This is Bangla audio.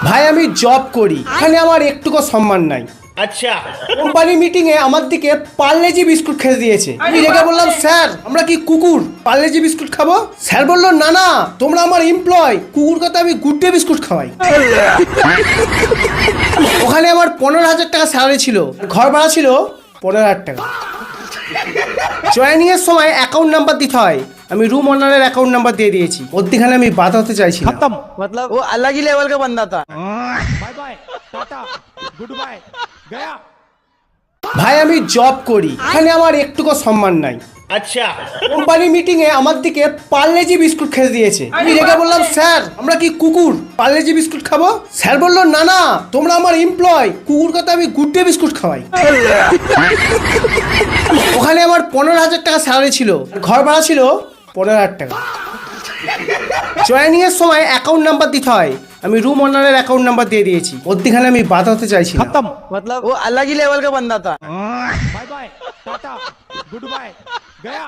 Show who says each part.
Speaker 1: ভাই আমি জব করি, এখানে আমার একটুকু সম্মান নাই।
Speaker 2: अच्छा
Speaker 1: কোম্পানি মিটিং এ আমার দিকে পার্লেজি বিস্কুট খেতে দিয়েছে। আমি রেগে বললাম, স্যার আমরা কি কুকুর পার্লেজি বিস্কুট খাবো? স্যার বললো, না না তোমরা আমার এমপ্লয়, কুকুর কথা আমি গুড ডে বিস্কুট খাওয়াই। ওখানে আমার 15,000 টাকা স্যালারি ছিল, ঘর ভাড়া ছিল 15,000 টাকা। জয়েনিং এর সময় অ্যাকাউন্ট নাম্বার দিতে হয়, আমি রুম ওনারের অ্যাকাউন্ট নাম্বার দিয়ে দিয়েছি। মধ্যখানে আমি বাধা হতে চাইছি না।
Speaker 3: मतलब वो अलग ही लेवल का बंदा था।
Speaker 4: Bye bye tata goodbye गया।
Speaker 1: ভাই আমি জব করি, এখানে আমার একটুকু সম্মান নাই।
Speaker 2: अच्छा
Speaker 1: কোম্পানি মিটিং এ আমার দিকে পার্লেজি বিস্কুট খেতে দিয়েছে। আমি রেগে বললাম, স্যার আমরা কি কুকুর পার্লেজি বিস্কুট খাবো? স্যার বললো, না না তোমরা আমার এমপ্লয়, কুকুর কথা আমি গুড ডে বিস্কুট খাওয়াই। ওখানে আমার 15,000 টাকা স্যালারি ছিল, ঘর ভাড়া ছিল 15,000 টাকা। জয়েনিং এর সময় অ্যাকাউন্ট নাম্বার দিতে হয়, আমি রুম ওনারের অ্যাকাউন্ট নাম্বার দিয়ে দিয়েছি। মধ্যখানে আমি বাধা হতে চাইছি না।
Speaker 3: मतलब वो अलग ही लेवल का बंदा था।
Speaker 4: Bye bye tata goodbye गया।